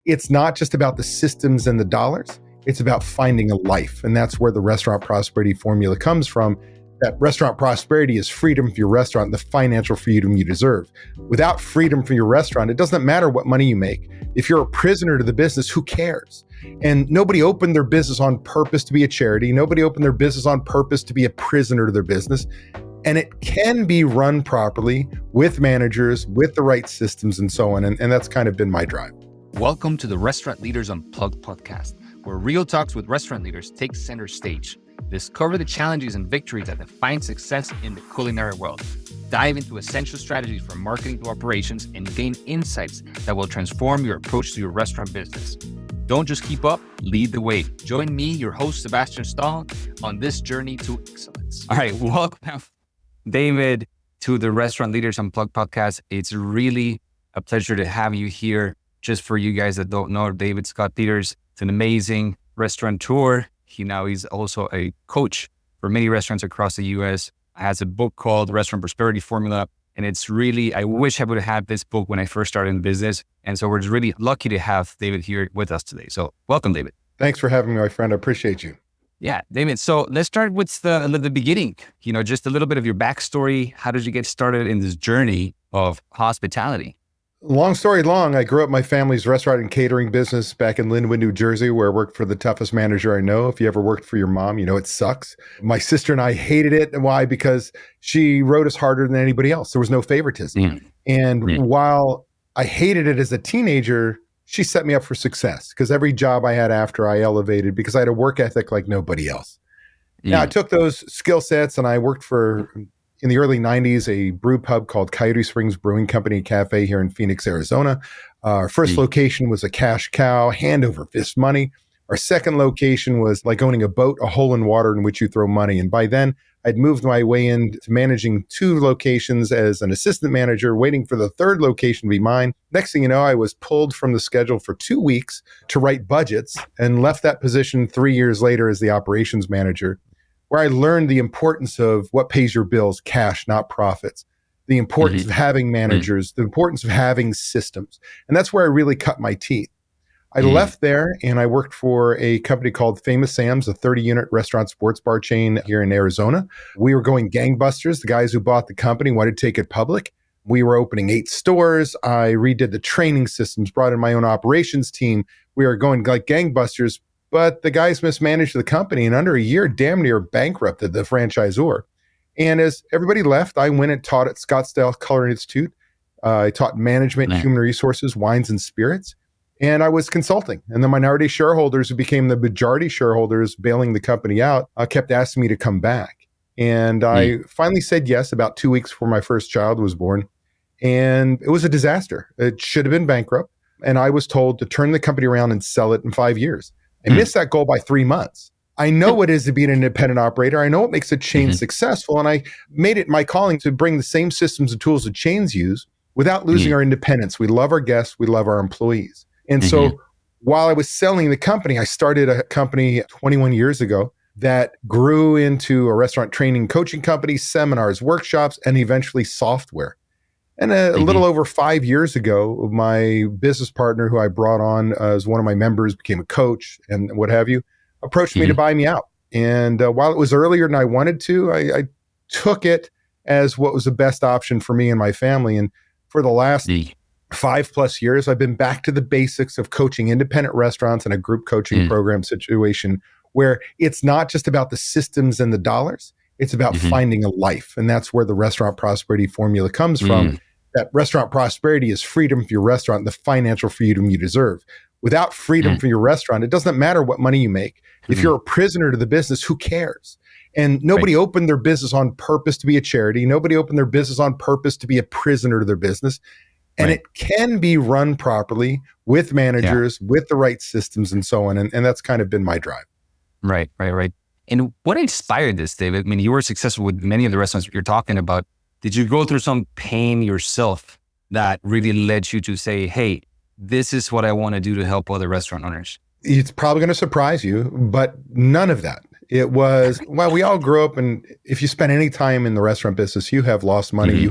It's not just about the systems and the dollars. It's about finding a life. And that's where the restaurant prosperity formula comes from. That restaurant prosperity is freedom for your restaurant, the financial freedom you deserve. Without freedom for your restaurant, it doesn't matter what money you make. If you're a prisoner to the business, who cares? And nobody opened their business on purpose to be a charity. Nobody opened their business on purpose to be a prisoner to their business. And it can be run properly with managers, with the right systems and so on. And that's kind of been my drive. Welcome to the Restaurant Leaders Unplugged podcast, where real talks with restaurant leaders take center stage. Discover the challenges and victories that define success in the culinary world. Dive into essential strategies from marketing to operations and gain insights that will transform your approach to your restaurant business. Don't just keep up, lead the way. Join me, your host, Sebastian Stahl, on this journey to excellence. All right, welcome, David, to the Restaurant Leaders Unplugged podcast. It's really a pleasure to have you here. Just for you guys that don't know, David Scott Peters is an amazing restaurateur. He's also a coach for many restaurants across the U.S. Has a book called Restaurant Prosperity Formula. And it's really, I wish I would have had this book when I first started in business. And so we're really lucky to have David here with us today. So welcome, David. Thanks for having me, my friend. I appreciate you. Yeah, David. So let's start with the beginning, just a little bit of your backstory. How did you get started in this journey of hospitality? Long story long, I grew up my family's restaurant and catering business back in Linwood, New Jersey, where I worked for the toughest manager I know. If you ever worked for your mom, you know it sucks. My sister and I hated it. And why? Because she rode us harder than anybody else. There was no favoritism. While I hated it as a teenager, she set me up for success because every job I had after I elevated because I had a work ethic like nobody else. Now, I took those skill sets and I worked for, in the early 90s, a brew pub called Coyote Springs Brewing Company Cafe here in Phoenix, Arizona. Our first location was a cash cow, hand over fist money. Our second location was like owning a boat, a hole in water in which you throw money. And by then, I'd moved my way into managing 2 locations as an assistant manager, waiting for the third location to be mine. Next thing you know, I was pulled from the schedule for 2 weeks to write budgets and left that position 3 years later as the operations manager, where I learned the importance of what pays your bills, cash, not profits, the importance of having managers, the importance of having systems. And that's where I really cut my teeth. I left there and I worked for a company called Famous Sam's, a 30-unit restaurant sports bar chain here in Arizona. We were going gangbusters. The guys who bought the company wanted to take it public. We were opening 8 stores. I redid the training systems, brought in my own operations team. We were going like gangbusters. But the guys mismanaged the company and under a year, damn near bankrupted the franchisor. And as everybody left, I went and taught at Scottsdale Culinary Institute. I taught management, human resources, wines and spirits. And I was consulting. And the minority shareholders who became the majority shareholders bailing the company out kept asking me to come back. And I finally said yes about 2 weeks before my first child was born. And it was a disaster. It should have been bankrupt. And I was told to turn the company around and sell it in 5 years. I missed that goal by 3 months. I know what it is to be an independent operator. I know what makes a chain successful. And I made it my calling to bring the same systems and tools that chains use without losing our independence. We love our guests. We love our employees. And so while I was selling the company, I started a company 21 years ago that grew into a restaurant training coaching company, seminars, workshops, and eventually software. And a little over 5 years ago, my business partner, who I brought on as one of my members, became a coach and what have you, approached me to buy me out. And while it was earlier than I wanted to, I took it as what was the best option for me and my family. And for the last 5+ years, I've been back to the basics of coaching independent restaurants in a group coaching program situation where it's not just about the systems and the dollars. It's about finding a life. And that's where the restaurant prosperity formula comes from. That restaurant prosperity is freedom for your restaurant, the financial freedom you deserve. Without freedom for your restaurant, it doesn't matter what money you make. If you're a prisoner to the business, who cares? And nobody opened their business on purpose to be a charity. Nobody opened their business on purpose to be a prisoner to their business. And it can be run properly with managers, with the right systems and so on. And that's kind of been my drive. Right. And what inspired this, David? I mean, you were successful with many of the restaurants you're talking about. Did you go through some pain yourself that really led you to say, hey, this is what I want to do to help other restaurant owners? It's probably going to surprise you, but none of that. It was, well, we all grew up, and if you spend any time in the restaurant business, you have lost money. You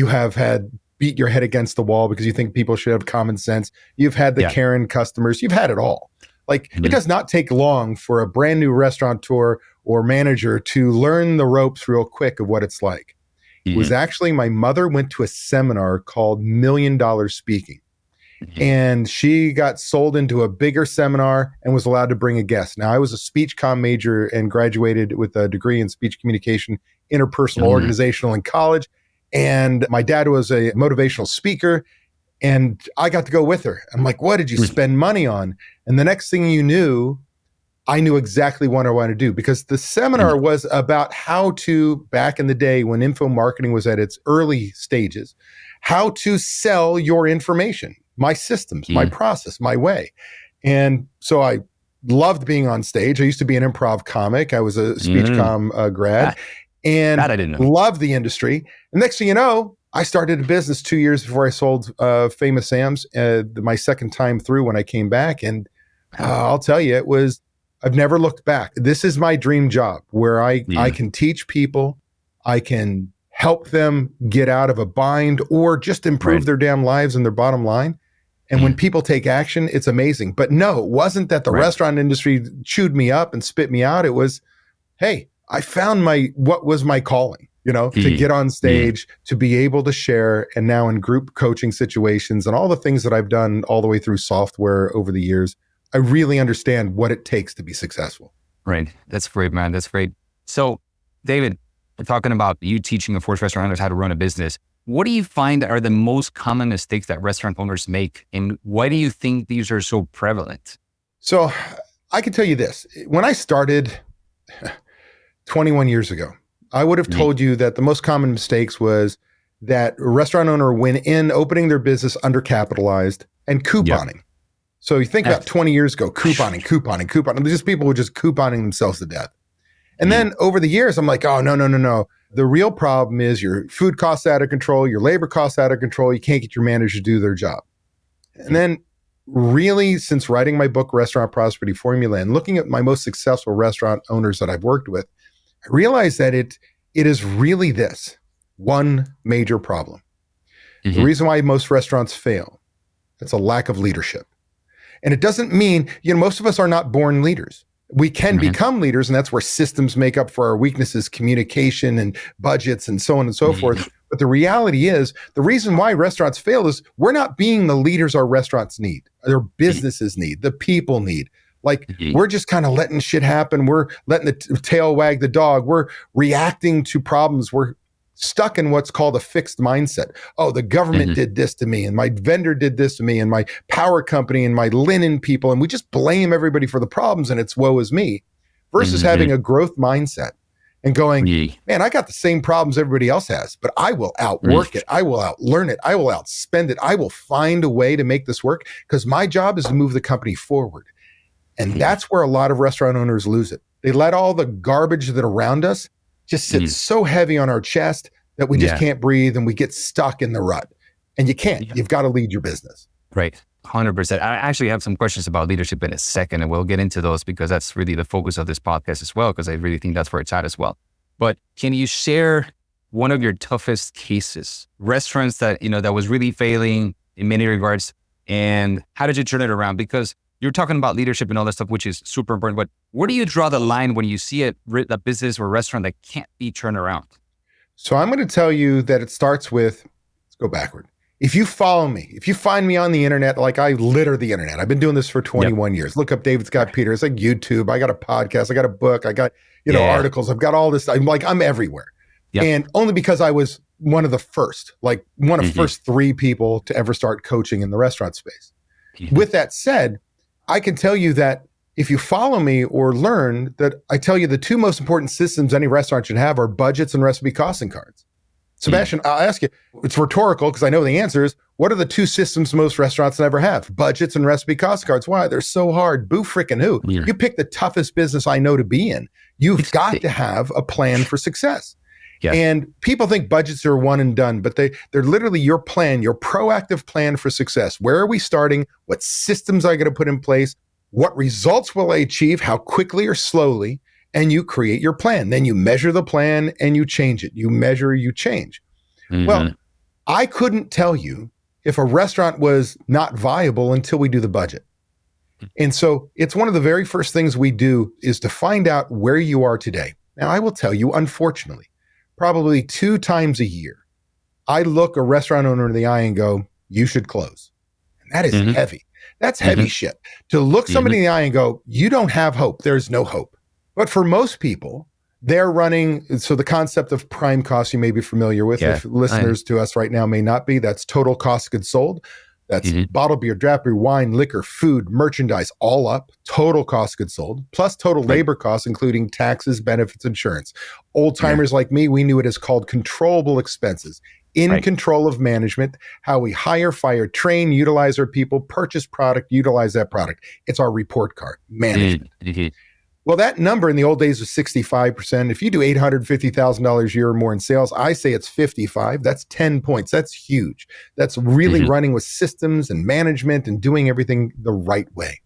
have had beat your head against the wall because you think people should have common sense. You've had the Karen customers. You've had it all. Like, it does not take long for a brand new restaurateur or manager to learn the ropes real quick of what it's like. It was actually, my mother went to a seminar called $1 Million Speaking. And she got sold into a bigger seminar and was allowed to bring a guest. Now, I was a speech comm major and graduated with a degree in speech communication, interpersonal, organizational in college. And my dad was a motivational speaker. And I got to go with her. I'm like, what did you spend money on? And the next thing you knew, I knew exactly what I wanted to do, because the seminar was about how to, back in the day when info marketing was at its early stages, how to sell your information, my systems, my process, my way. And so I loved being on stage. I used to be an improv comic. I was a speech comm grad and that I didn't know. Loved the industry. And next thing you know, I started a business 2 years before I sold Famous Sam's, my second time through when I came back. And I'll tell you, I've never looked back. This is my dream job, where I can teach people, I can help them get out of a bind or just improve their damn lives and their bottom line. And when people take action, it's amazing. But no, it wasn't that the restaurant industry chewed me up and spit me out. It was, hey, I found what was my calling, to get on stage, to be able to share. And now in group coaching situations and all the things that I've done all the way through software over the years, I really understand what it takes to be successful. Right. That's great, man. That's great. So, David, we're talking about you teaching, of course, restaurant owners how to run a business. What do you find are the most common mistakes that restaurant owners make? And why do you think these are so prevalent? So I can tell you this. When I started 21 years ago, I would have told you that the most common mistakes was that a restaurant owner went in opening their business undercapitalized and couponing. So you think about 20 years ago, couponing. There's just people who were just couponing themselves to death. And then over the years, I'm like, oh, no. The real problem is your food costs out of control, your labor costs out of control. You can't get your manager to do their job. And then really, since writing my book, Restaurant Prosperity Formula, and looking at my most successful restaurant owners that I've worked with, I realized that it is really this one major problem. The reason why most restaurants fail, it's a lack of leadership. And it doesn't mean, most of us are not born leaders. We can become leaders, and that's where systems make up for our weaknesses, communication and budgets and so on and so forth. But the reality is, the reason why restaurants fail is we're not being the leaders our restaurants need, their businesses need, the people need. Like, we're just kind of letting shit happen. We're letting the tail wag the dog. We're reacting to problems. We're stuck in what's called a fixed mindset. Oh, the government did this to me, and my vendor did this to me, and my power company, and my linen people, and we just blame everybody for the problems, and it's woe is me, versus having a growth mindset and going, man, I got the same problems everybody else has, but I will outwork it. I will outlearn it. I will outspend it. I will find a way to make this work, because my job is to move the company forward. And that's where a lot of restaurant owners lose it. They let all the garbage that around us just sits so heavy on our chest that we just can't breathe, and we get stuck in the rut. And you can't. You've got to lead your business. Right. 100%. I actually have some questions about leadership in a second, and we'll get into those, because that's really the focus of this podcast as well, because I really think that's where it's at as well. But can you share one of your toughest cases, restaurants that, that was really failing in many regards, and how did you turn it around? Because you're talking about leadership and all that stuff, which is super important, but where do you draw the line when you see a business or restaurant that can't be turned around? So I'm going to tell you that it starts with, let's go backward. If you follow me, if you find me on the internet, like I litter the internet, I've been doing this for 21 years. Look up David Scott Peter. It's like YouTube. I got a podcast. I got a book. I got, articles. I've got all this. I'm everywhere. And only because I was one of the first, like one of the first 3 people to ever start coaching in the restaurant space. With that said, I can tell you that if you follow me or learn that, I tell you the 2 most important systems any restaurant should have are budgets and recipe costing cards. Sebastian, I'll ask you, it's rhetorical because I know the answer is, what are the 2 systems most restaurants never have? Budgets and recipe cost cards. Why? They're so hard. Boo freaking who? You pick the toughest business I know to be in. You've got to have a plan for success. And people think budgets are one and done, but they're literally your plan, your proactive plan for success. Where are we starting? What systems are I going to put in place? What results will I achieve? How quickly or slowly? And you create your plan. Then you measure the plan and you change it. You measure, you change. Well, I couldn't tell you if a restaurant was not viable until we do the budget. And so it's one of the very first things we do is to find out where you are today. Now, I will tell you, unfortunately, probably 2 times a year, I look a restaurant owner in the eye and go, you should close. And that is heavy. That's heavy shit. To look somebody in the eye and go, you don't have hope. There's no hope. But for most people, they're running. So the concept of prime cost you may be familiar with. If listeners to us right now may not be, that's total cost of goods sold. That's bottled beer, draft beer, wine, liquor, food, merchandise, all up, total cost of goods sold, plus total labor costs, including taxes, benefits, insurance. Old timers like me, we knew it as called controllable expenses. In control of management, how we hire, fire, train, utilize our people, purchase product, utilize that product. It's our report card, management. Well, that number in the old days was 65%. If you do $850,000 a year or more in sales, I say it's 55. That's 10 points. That's huge. That's really running with systems and management and doing everything the right way.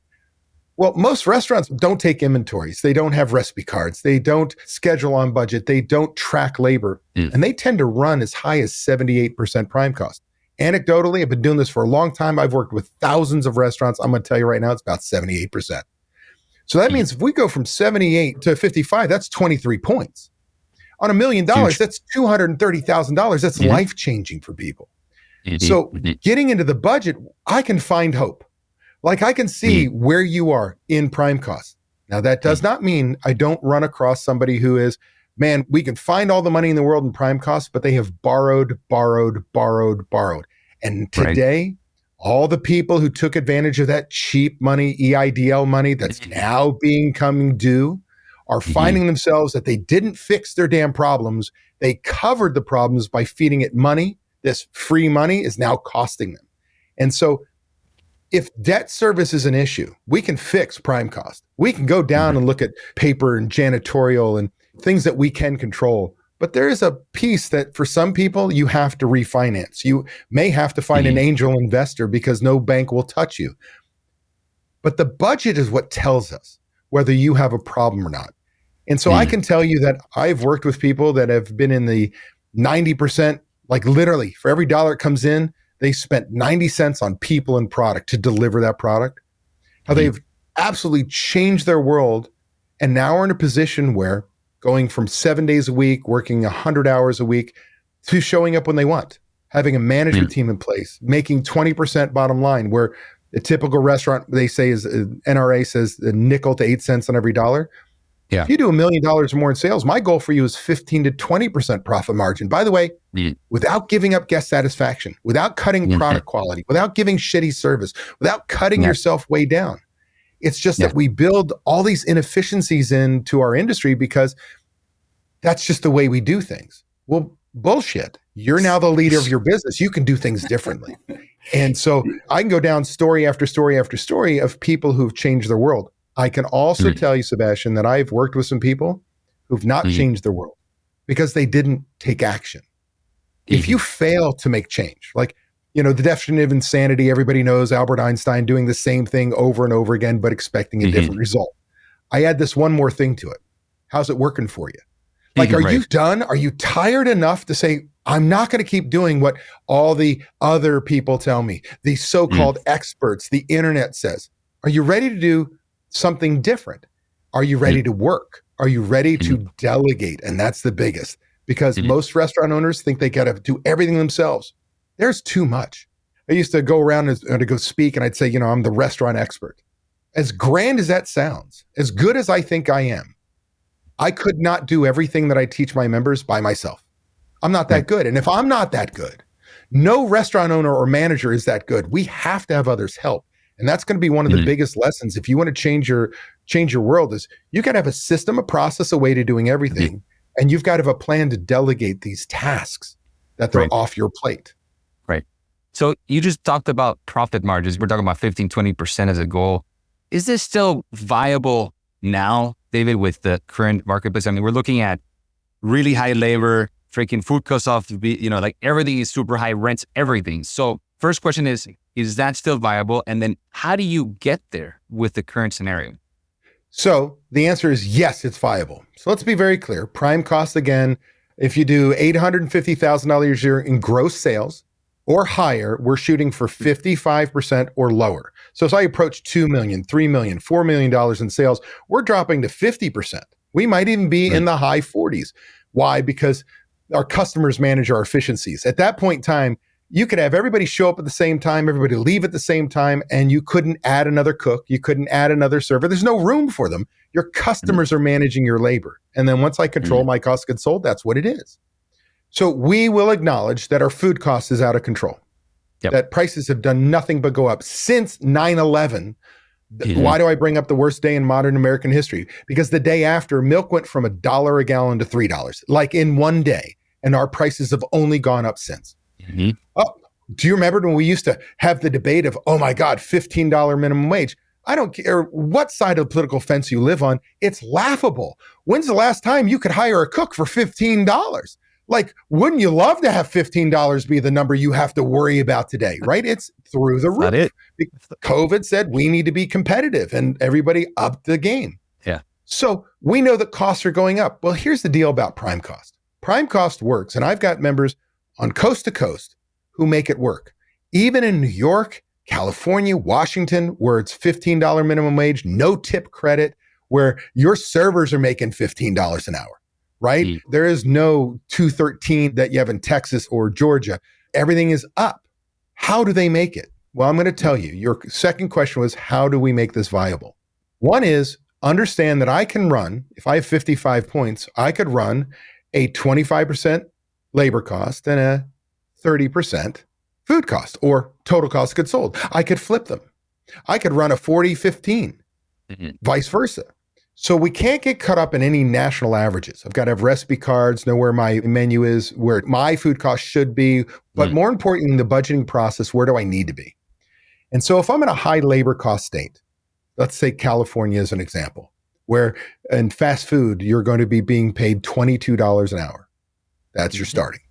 Well, most restaurants don't take inventories. They don't have recipe cards. They don't schedule on budget. They don't track labor. And they tend to run as high as 78% prime cost. Anecdotally, I've been doing this for a long time. I've worked with thousands of restaurants. I'm going to tell you right now, it's about 78%. So that means if we go from 78 to 55, that's 23 points. On $1 million, that's $230,000. That's life-changing for people. So getting into the budget, I can find hope. Like I can see where you are in prime cost. Now that does not mean I don't run across somebody who is, man, we can find all the money in the world in prime cost, but they have borrowed. And today, all the people who took advantage of that cheap money, EIDL money that's now coming due are finding themselves that they didn't fix their damn problems. They covered the problems by feeding it money. This free money is now costing them. And so if debt service is an issue, we can fix prime cost. We can go down and look at paper and janitorial and things that we can control. But there is a piece that for some people, you have to refinance. You may have to find an angel investor because no bank will touch you. But the budget is what tells us whether you have a problem or not. And so I can tell you that I've worked with people that have been in the 90%, like literally for every dollar that comes in, they spent 90 cents on people and product to deliver that product. How they've absolutely changed their world and now are in a position where going from 7 days a week, working 100 hours a week, to showing up when they want, having a management team in place, making 20% bottom line, where a typical restaurant, they say is NRA says a nickel to 8 cents on every dollar. Yeah. If you do $1 million or more in sales, my goal for you is 15 to 20% profit margin. By the way, without giving up guest satisfaction, without cutting product quality, without giving shitty service, without cutting yourself way down. It's just that we build all these inefficiencies into our industry because that's just the way we do things. Well, bullshit. You're now the leader of your business. You can do things differently. And so I can go down story after story after story of people who've changed their world. I can also tell you, Sebastian, that I've worked with some people who've not changed their world because they didn't take action. If you fail to make change, like, you know, the definition of insanity, everybody knows Albert Einstein doing the same thing over and over again, but expecting a different result. I add this one more thing to it. How's it working for you? Like, are you done? Are you tired enough to say, I'm not going to keep doing what all the other people tell me, the so-called experts, the internet says? Are you ready to do something different? Are you ready to work? Are you ready to delegate? And that's the biggest, because most restaurant owners think they got to do everything themselves. There's too much. I used to go around and to go speak and I'd say, you know, I'm the restaurant expert. As grand as that sounds, as good as I think I am, I could not do everything that I teach my members by myself. I'm not that good. And if I'm not that good, no restaurant owner or manager is that good. We have to have others help. And that's going to be one of the biggest lessons. If you want to change your world, is you got to have a system, a process, a way to doing everything. And you've got to have a plan to delegate these tasks that they're off your plate. Right. So you just talked about profit margins. We're talking about 15, 20% as a goal. Is this still viable now, David, with the current marketplace? I mean, we're looking at really high labor, freaking food costs off to be, you know, like everything is super high, rents, everything. So first question is that still viable? And then how do you get there with the current scenario? So the answer is yes, it's viable. So let's be very clear. Prime cost, again, if you do $850,000 a year in gross sales, or higher, we're shooting for 55% or lower. So as I approach 2 million, 3 million, $4 million in sales, we're dropping to 50%. We might even be in the high 40s. Why? Because our customers manage our efficiencies. At that point in time, you could have everybody show up at the same time, everybody leave at the same time, and you couldn't add another cook. You couldn't add another server. There's no room for them. Your customers are managing your labor. And then once I control my cost of goods sold, that's what it is. So we will acknowledge that our food cost is out of control, that prices have done nothing but go up since 9/11. Why do I bring up the worst day in modern American history? Because the day after, milk went from $1 a gallon to $3, like in one day. And our prices have only gone up since. Oh, do you remember when we used to have the debate of, oh my God, $15 minimum wage? I don't care what side of the political fence you live on. It's laughable. When's the last time you could hire a cook for $15? Like, wouldn't you love to have $15 be the number you have to worry about today, right? It's through the roof. COVID said we need to be competitive and everybody upped the game. Yeah. So we know that costs are going up. Well, here's the deal about prime cost. Prime cost works. And I've got members on coast to coast who make it work. Even in New York, California, Washington, where it's $15 minimum wage, no tip credit, where your servers are making $15 an hour, right? There is no 213 that you have in Texas or Georgia. Everything is up. How do they make it? Well, I'm going to tell you. Your second question was, how do we make this viable? One is understand that I can run, if I have 55 points, I could run a 25% labor cost and a 30% food cost or total cost of goods sold. I could flip them. I could run a 40-15, vice versa. So we can't get caught up in any national averages. I've got to have recipe cards, know where my menu is, where my food cost should be, but more importantly, in the budgeting process, where do I need to be? And so if I'm in a high labor cost state, let's say California is an example, where in fast food, you're going to be being paid $22 an hour. That's your starting.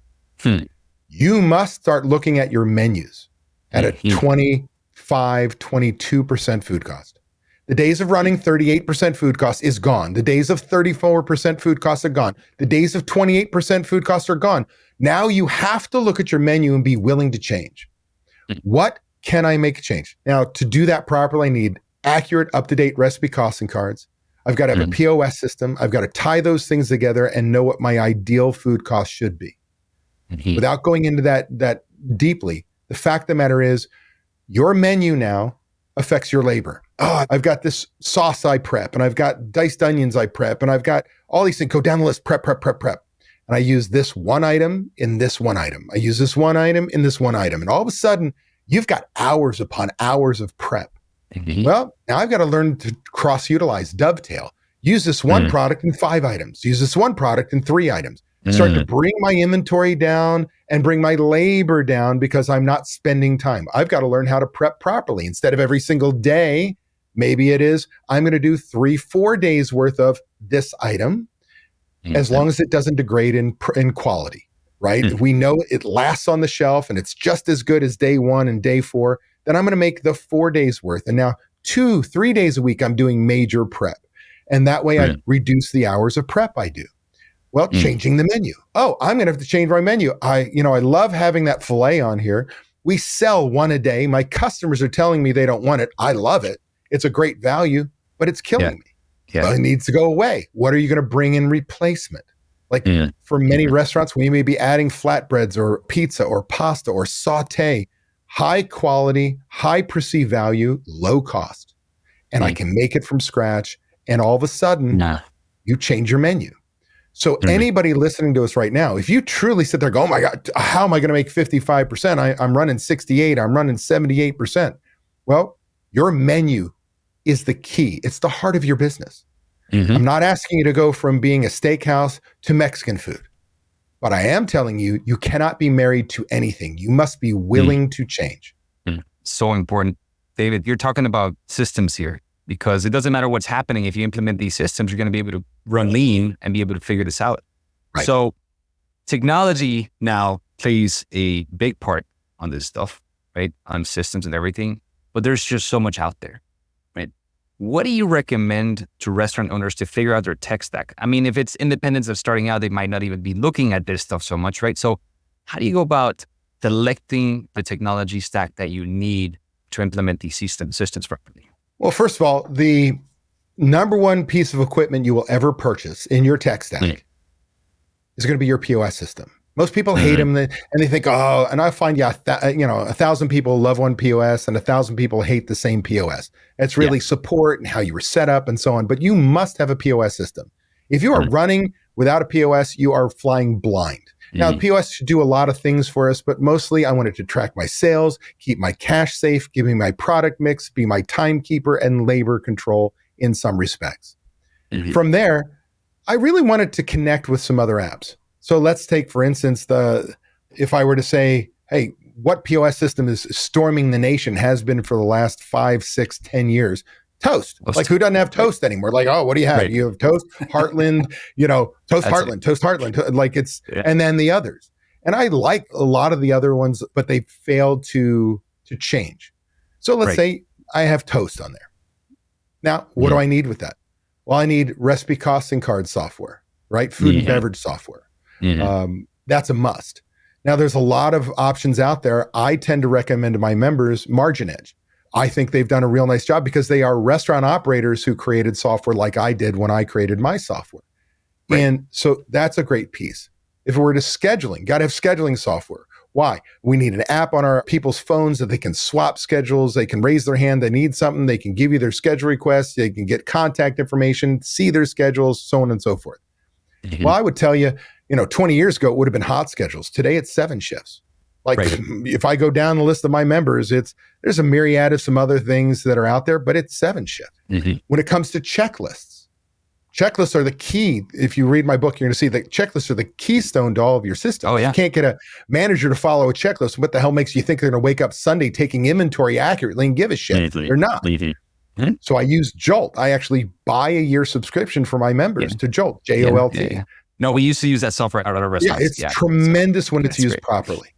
You must start looking at your menus at a 25, 22% food cost. The days of running 38% food cost is gone. The days of 34% food costs are gone. The days of 28% food costs are gone. Now you have to look at your menu and be willing to change. What can I make a change? Now, to do that properly, I need accurate, up-to-date recipe costing cards. I've got to have a POS system. I've got to tie those things together and know what my ideal food cost should be. Without going into that deeply, the fact of the matter is your menu now affects your labor. Oh, I've got this sauce I prep, and I've got diced onions I prep, and I've got all these things. Go down the list, prep. And I use this one item in this one item. I use this one item in this one item. And all of a sudden, you've got hours upon hours of prep. Well, now I've got to learn to cross-utilize, dovetail. Use this one product in 5 items. Use this one product in 3 items. Start to bring my inventory down and bring my labor down because I'm not spending time. I've got to learn how to prep properly. Instead of every single day, maybe it is, I'm going to do 3-4 days worth of this item, as long as it doesn't degrade in quality, right? We know it lasts on the shelf and it's just as good as day 1 and day 4. Then I'm going to make the 4 days worth. And now 2-3 days a week, I'm doing major prep. And that way I reduce the hours of prep I do. Well, changing the menu. Oh, I'm going to have to change my menu. I love having that filet on here. We sell 1 a day. My customers are telling me they don't want it. I love it. It's a great value, but it's killing me. Well, it needs to go away. What are you going to bring in replacement? Like for many restaurants, we may be adding flatbreads or pizza or pasta or saute, high quality, high perceived value, low cost. And I can make it from scratch. And all of a sudden, you change your menu. So anybody listening to us right now, if you truly sit there and go, oh my God, how am I going to make 55%? I'm running 68, I'm running 78%. Well, your menu is the key. It's the heart of your business. I'm not asking you to go from being a steakhouse to Mexican food, but I am telling you, you cannot be married to anything. You must be willing to change. So important. David, you're talking about systems here. Because it doesn't matter what's happening. If you implement these systems, you're going to be able to run lean and be able to figure this out. Right. So technology now plays a big part on this stuff, right? On systems and everything. But there's just so much out there, right? What do you recommend to restaurant owners to figure out their tech stack? I mean, if it's independents of starting out, they might not even be looking at this stuff so much, right? So how do you go about selecting the technology stack that you need to implement these systems properly? Well, first of all, the number one piece of equipment you will ever purchase in your tech stack is going to be your POS system. Most people hate them, and they think, oh, and I find, 1,000 people love one POS and 1,000 people hate the same POS. It's really support and how you were set up and so on, but you must have a POS system. If you are running without a POS, you are flying blind. Now, the POS should do a lot of things for us, but mostly I want it to track my sales, keep my cash safe, give me my product mix, be my timekeeper and labor control in some respects. From there, I really wanted to connect with some other apps. So let's take, for instance, if I were to say, hey, what POS system is storming the nation, has been for the last 5, 6, 10 years? Toast. Like, who doesn't have Toast anymore? Like, oh, what do you have? You have Toast, Heartland, Toast Heartland. Like and then the others. And I like a lot of the other ones, but they failed to change. So let's say I have Toast on there. Now, what do I need with that? Well, I need recipe costing card software, right? Food and beverage software. That's a must. Now, there's a lot of options out there. I tend to recommend to my members Margin Edge. I think they've done a real nice job because they are restaurant operators who created software like I did when I created my software. And so that's a great piece. If we're to scheduling, got to have scheduling software. Why? We need an app on our people's phones that they can swap schedules. They can raise their hand. They need something. They can give you their schedule requests. They can get contact information, see their schedules, so on and so forth. Well, I would tell you, 20 years ago, it would have been hot schedules. Today, it's 7 shifts. Like if I go down the list of my members, there's a myriad of some other things that are out there, but it's 7 shift. When it comes to checklists are the key. If you read my book, you're going to see that checklists are the keystone to all of your systems. You can't get a manager to follow a checklist. What the hell makes you think they're going to wake up Sunday taking inventory accurately and give a shit? They're not. So I use Jolt. I actually buy a year subscription for my members to Jolt, Jolt. No, we used to use that software at other restaurants. It's tremendous when it's used properly.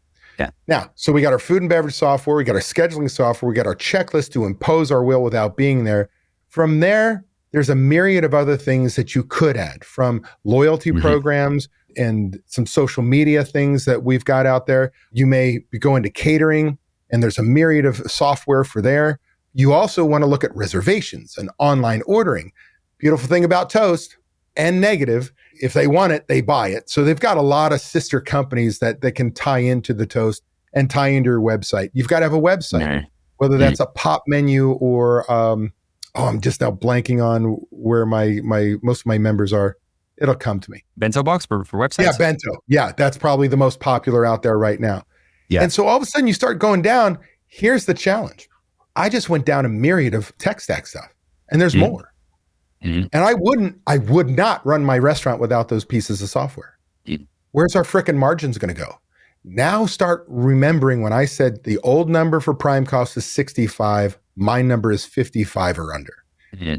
Now, so we got our food and beverage software, we got our scheduling software, we got our checklist to impose our will without being there. From there, there's a myriad of other things that you could add, from loyalty programs and some social media things that we've got out there. You may be going to catering, and there's a myriad of software for there. You also want to look at reservations and online ordering. Beautiful thing about Toast, and negative, if they want it, they buy it. So they've got a lot of sister companies that can tie into the Toast and tie into your website. You've got to have a website, whether that's a pop menu or, I'm just now blanking on where my most of my members are. It'll come to me. Bento box for websites? Yeah, Bento. Yeah, that's probably the most popular out there right now. And so all of a sudden you start going down. Here's the challenge. I just went down a myriad of tech stack stuff, and there's more. And I would not run my restaurant without those pieces of software. Where's our frickin' margins going to go? Now start remembering when I said the old number for prime cost is 65, my number is 55 or under.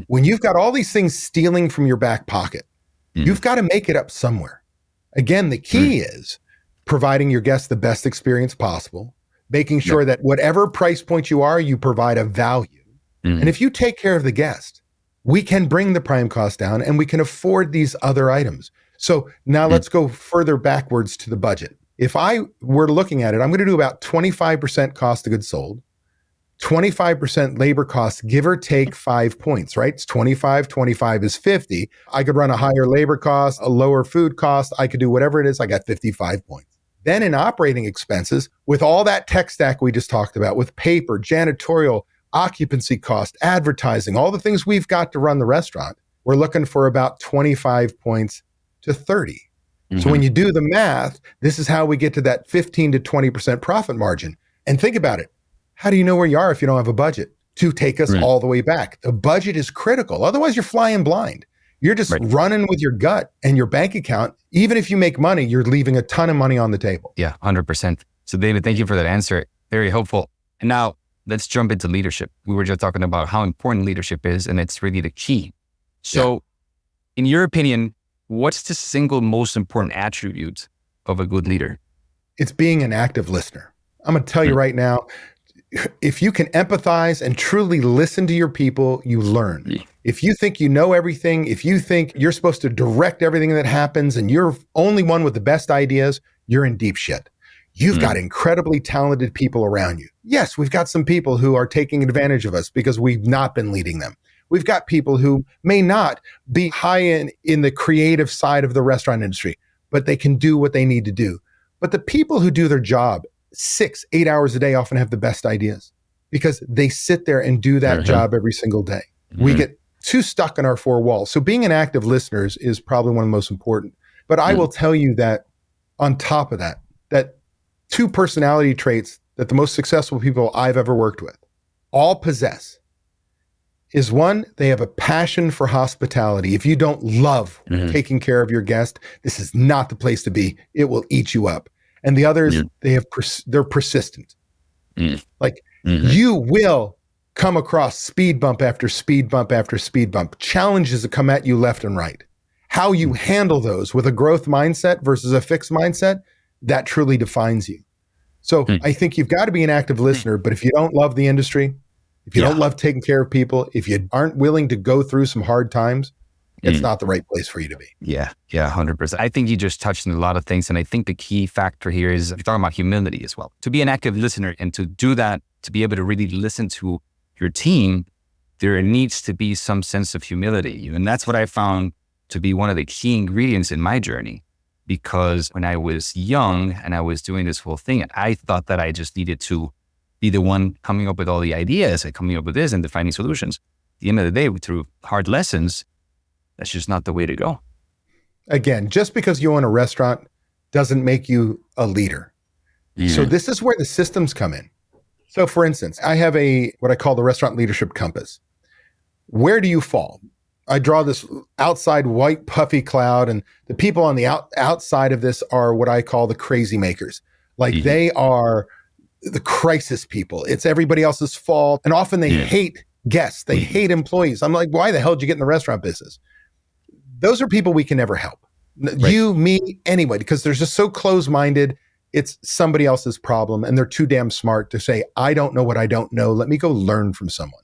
When you've got all these things stealing from your back pocket, you've got to make it up somewhere. Again, the key is providing your guests the best experience possible, making sure that whatever price point you are, you provide a value. And if you take care of the guest, we can bring the prime cost down and we can afford these other items. So now let's go further backwards to the budget. If I were looking at it, I'm going to do about 25% cost of goods sold, 25% labor cost, give or take 5 points, right? It's 25 is 50. I could run a higher labor cost, a lower food cost. I could do whatever it is. I got 55 points. Then in operating expenses, with all that tech stack we just talked about, with paper, janitorial, occupancy cost, advertising, all the things we've got to run the restaurant, we're looking for about 25 points to 30. So when you do the math, this is how we get to that 15 to 20% profit margin. And think about it. How do you know where you are if you don't have a budget to take us all the way back? The budget is critical. Otherwise, you're flying blind. You're just running with your gut and your bank account. Even if you make money, you're leaving a ton of money on the table. Yeah, 100%. So David, thank you for that answer. Very helpful. And now, let's jump into leadership. We were just talking about how important leadership is, and it's really the key. So in your opinion, what's the single most important attribute of a good leader? It's being an active listener. I'm going to tell you right now, if you can empathize and truly listen to your people, you learn. If you think you know everything, if you think you're supposed to direct everything that happens and you're only one with the best ideas, you're in deep shit. You've got incredibly talented people around you. Yes, we've got some people who are taking advantage of us because we've not been leading them. We've got people who may not be high in the creative side of the restaurant industry, but they can do what they need to do. But the people who do their job 6-8 hours a day often have the best ideas because they sit there and do that job every single day. We get too stuck in our four walls. So being an active listener is probably one of the most important. But I will tell you that on top of that, that two personality traits that the most successful people I've ever worked with all possess is one, they have a passion for hospitality. If you don't love taking care of your guest, this is not the place to be. It will eat you up. And the others, they're persistent. Like you will come across speed bump after speed bump after speed bump, challenges that come at you left and right. How you handle those with a growth mindset versus a fixed mindset, that truly defines you. So I think you've got to be an active listener, but if you don't love the industry, if you don't love taking care of people, if you aren't willing to go through some hard times, it's not the right place for you to be. Yeah, 100%. I think you just touched on a lot of things. And I think the key factor here is you're talking about humility as well. To be an active listener and to do that, to be able to really listen to your team, there needs to be some sense of humility. And that's what I found to be one of the key ingredients in my journey. Because when I was young and I was doing this whole thing, I thought that I just needed to be the one coming up with all the ideas and coming up with this and defining solutions. At the end of the day, through hard lessons, that's just not the way to go. Again, just because you own a restaurant doesn't make you a leader. So this is where the systems come in. So for instance, I have what I call the restaurant leadership compass. Where do you fall? I draw this outside white puffy cloud, and the people on the outside of this are what I call the crazy makers. Like they are the crisis people. It's everybody else's fault. And often they hate guests. They hate employees. I'm like, why the hell did you get in the restaurant business? Those are people we can never help. You, me, anybody, because they're just so close-minded. It's somebody else's problem. And they're too damn smart to say, I don't know what I don't know. Let me go learn from someone.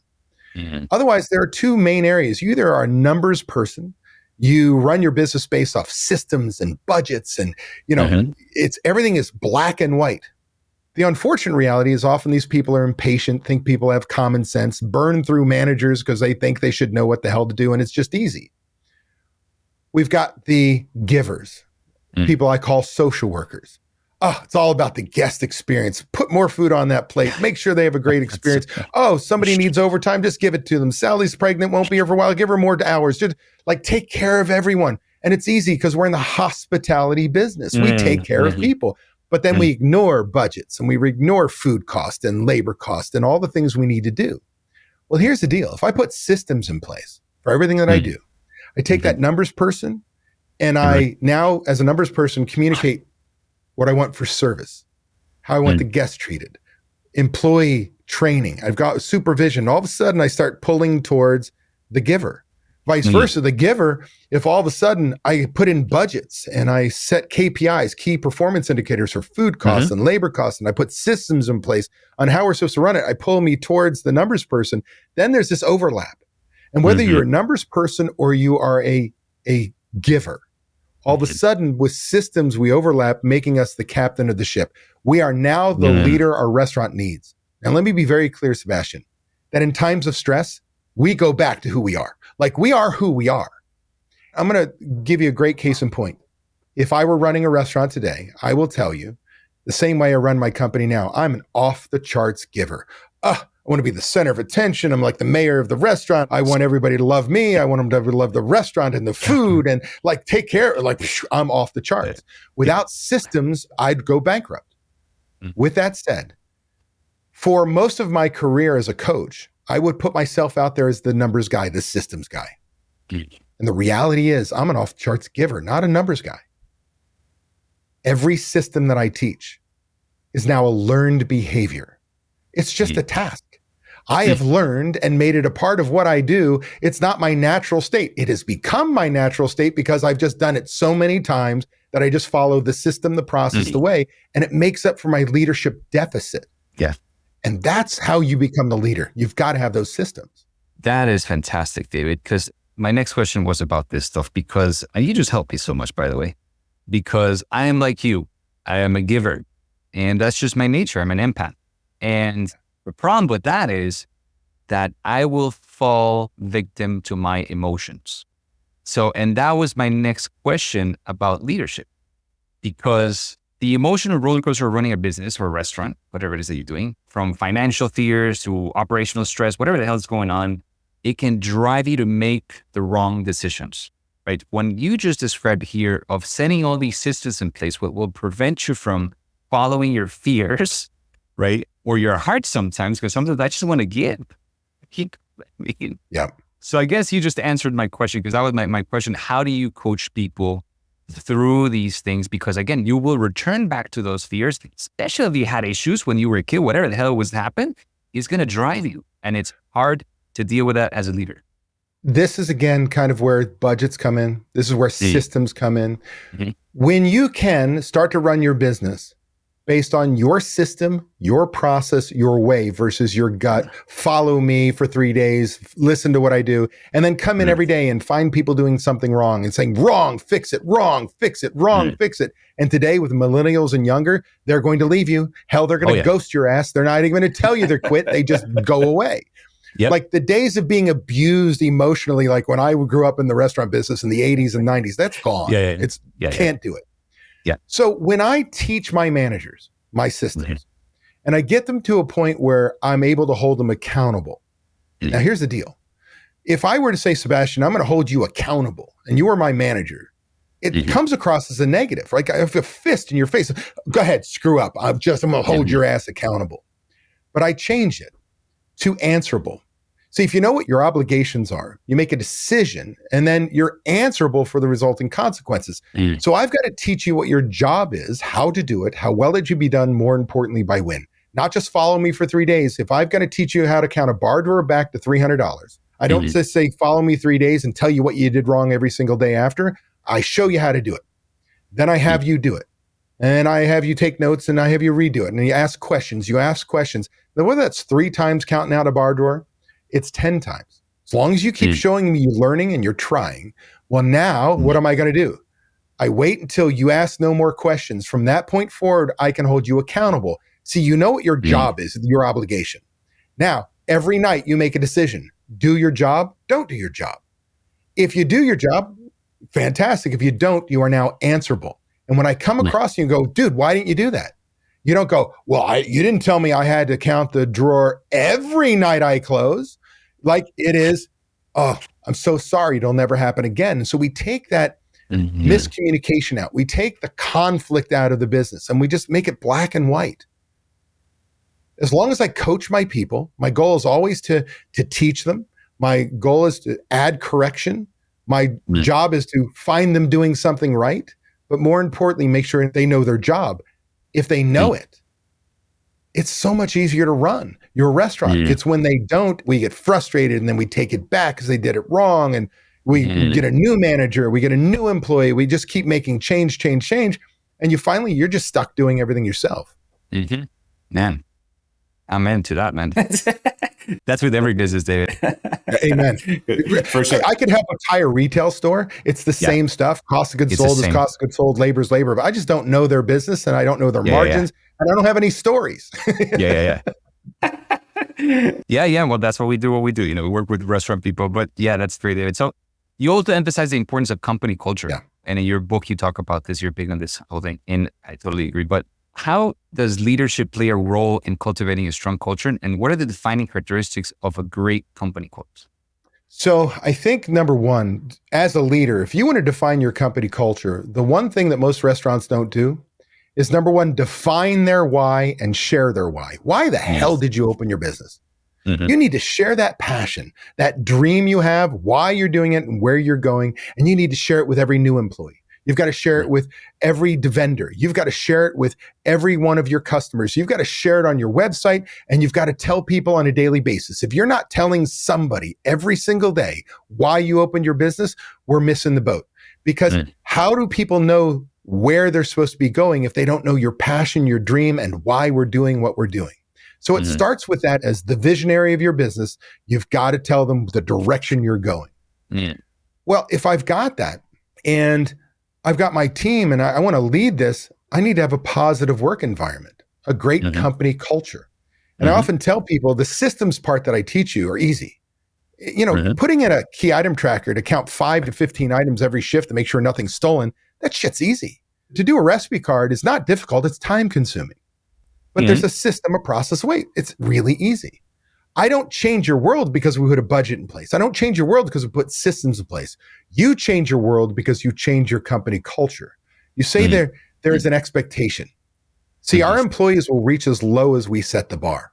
Otherwise, there are two main areas. You either are a numbers person, you run your business based off systems and budgets, and it's everything is black and white. The unfortunate reality is often these people are impatient, think people have common sense, burn through managers because they think they should know what the hell to do, and it's just easy. We've got the givers, people I call social workers. Oh, it's all about the guest experience. Put more food on that plate. Make sure they have a great experience. Oh, somebody needs overtime. Just give it to them. Sally's pregnant, won't be here for a while. Give her more hours. Just like take care of everyone. And it's easy because we're in the hospitality business. We take care of people, but then we ignore budgets and we ignore food cost and labor cost and all the things we need to do. Well, here's the deal. If I put systems in place for everything that I do, I take that numbers person and I now, as a numbers person, communicate what I want for service, how I want the guest treated, employee training. I've got supervision. All of a sudden, I start pulling towards the giver. Vice versa, the giver, if all of a sudden I put in budgets and I set KPIs, key performance indicators for food costs and labor costs, and I put systems in place on how we're supposed to run it, I pull me towards the numbers person, then there's this overlap. And whether you're a numbers person or you are a giver, all of a sudden, with systems, we overlap, making us the captain of the ship. We are now the leader our restaurant needs. Now, let me be very clear, Sebastian, that in times of stress, we go back to who we are. Like we are who we are. I'm going to give you a great case in point. If I were running a restaurant today, I will tell you the same way I run my company now. I'm an off the charts giver. I want to be the center of attention. I'm like the mayor of the restaurant. I want everybody to love me. I want them to love the restaurant and the food and like take care. Like I'm off the charts. Without systems, I'd go bankrupt. With that said, for most of my career as a coach, I would put myself out there as the numbers guy, the systems guy. And the reality is I'm an off the charts giver, not a numbers guy. Every system that I teach is now a learned behavior. It's just a task. I have learned and made it a part of what I do. It's not my natural state. It has become my natural state because I've just done it so many times that I just follow the system, the process, the way, and it makes up for my leadership deficit. Yeah. And that's how you become the leader. You've got to have those systems. That is fantastic, David, because my next question was about this stuff and you just helped me so much, by the way, because I am like you. I am a giver. And that's just my nature. I'm an empath. And the problem with that is that I will fall victim to my emotions. So, and that was my next question about leadership, because the emotional roller coaster of running a business or a restaurant, whatever it is that you're doing, from financial fears to operational stress, whatever the hell is going on, it can drive you to make the wrong decisions, right? When you just described here of setting all these systems in place, what will prevent you from following your fears, right? Or your heart sometimes, because sometimes I just want to give. Yeah. So I guess you just answered my question, because that was my question. How do you coach people through these things? Because again, you will return back to those fears, especially if you had issues when you were a kid, whatever the hell was happening is going to drive you. And it's hard to deal with that as a leader. This is again kind of where budgets come in. This is where systems come in. Mm-hmm. When you can start to run your business based on your system, your process, your way versus your gut, follow me for 3 days, listen to what I do, and then come in every day and find people doing something wrong and saying, wrong, fix it, wrong, fix it, wrong, fix it. And today with millennials and younger, they're going to leave you. Hell, they're going to ghost your ass. They're not even going to tell you they're quit. They just go away. Yep. Like the days of being abused emotionally, like when I grew up in the restaurant business in the 80s and 90s, that's gone. Can't do it. Yeah. So when I teach my managers, my systems, and I get them to a point where I'm able to hold them accountable. Now, here's the deal. If I were to say, Sebastian, I'm going to hold you accountable and you are my manager, it comes across as a negative. Like I have a fist in your face. Go ahead, screw up. I'm going to hold your ass accountable. But I change it to answerable. See, if you know what your obligations are, you make a decision and then you're answerable for the resulting consequences. So I've got to teach you what your job is, how to do it, how well it should be done, more importantly, by when. Not just follow me for 3 days. If I've got to teach you how to count a bar drawer back to $300, I don't just say, follow me 3 days and tell you what you did wrong every single day after. I show you how to do it. Then I have you do it. And I have you take notes and I have you redo it. And you ask questions. Now, whether that's 3 times counting out a bar drawer, it's 10 times. As long as you keep showing me you're learning and you're trying. Well, now what am I going to do? I wait until you ask no more questions. From that point forward, I can hold you accountable. See, you know what your job is, your obligation. Now, every night you make a decision. Do your job, don't do your job. If you do your job, fantastic. If you don't, you are now answerable. And when I come across you and go, dude, why didn't you do that? You don't go, well, you didn't tell me I had to count the drawer every night I close. Like it is, oh, I'm so sorry. It'll never happen again. So we take that miscommunication out. We take the conflict out of the business and we just make it black and white. As long as I coach my people, my goal is always to teach them. My goal is to add correction. My job is to find them doing something right. But more importantly, make sure they know their job. If they know it, it's so much easier to run your restaurant. It's when they don't, we get frustrated and then we take it back because they did it wrong. And we get a new manager, we get a new employee. We just keep making change. And you're just stuck doing everything yourself. Man, I'm into that, man. That's with every business, David. Amen. For sure. I could have a tire retail store. It's the same stuff. Cost of goods sold is cost of goods sold. Labor is labor. But I just don't know their business and I don't know their margins and I don't have any stories. Yeah. Well, that's what we do. You know, we work with restaurant people, but that's great, David. So you also emphasize the importance of company culture. Yeah. And in your book, you talk about this. You're big on this whole thing. And I totally agree. But how does leadership play a role in cultivating a strong culture? And what are the defining characteristics of a great company culture? So I think number one, as a leader, if you want to define your company culture, the one thing that most restaurants don't do is number one, define their why and share their why. Why the hell did you open your business? You need to share that passion, that dream you have, why you're doing it and where you're going. And you need to share it with every new employee. You've got to share it with every vendor. You've got to share it with every one of your customers. You've got to share it on your website and you've got to tell people on a daily basis. If you're not telling somebody every single day why you opened your business, we're missing the boat. Because how do people know where they're supposed to be going if they don't know your passion, your dream, and why we're doing what we're doing? So it starts with that as the visionary of your business. You've got to tell them the direction you're going. Well, if I've got that and I've got my team and I want to lead this, I need to have a positive work environment. a great company culture. And I often tell people the systems part that I teach you are easy. Putting in a key item tracker to count 5 to 15 items every shift to make sure nothing's stolen, that shit's easy. To do a recipe card is not difficult. It's time consuming. But there's a system, a process. Wait, it's really easy. I don't change your world because we put a budget in place. I don't change your world because we put systems in place. You change your world because you change your company culture. You say there is an expectation. See, our employees will reach as low as we set the bar.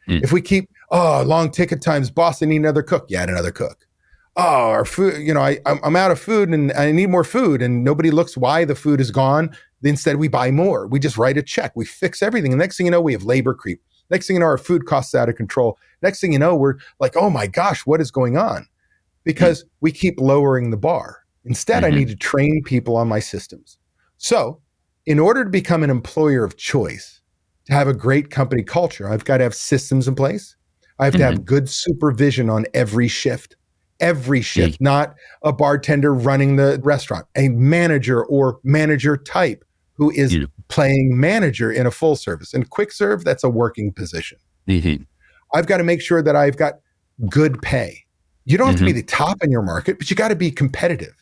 If we keep, long ticket times, boss, I need another cook. You add another cook. Our food, I'm out of food and I need more food. And nobody looks why the food is gone. Instead, we buy more. We just write a check. We fix everything. And next thing you know, we have labor creep. Next thing you know, our food costs out of control. Next thing you know, we're like, oh my gosh, what is going on? Because we keep lowering the bar. Instead, I need to train people on my systems. So in order to become an employer of choice, to have a great company culture, I've got to have systems in place. I have to have good supervision on every shift, not a bartender running the restaurant, a manager or manager type who is playing manager in a full service. And quick serve, that's a working position. I've got to make sure that I've got good pay. You don't have to be the top in your market, but you got to be competitive.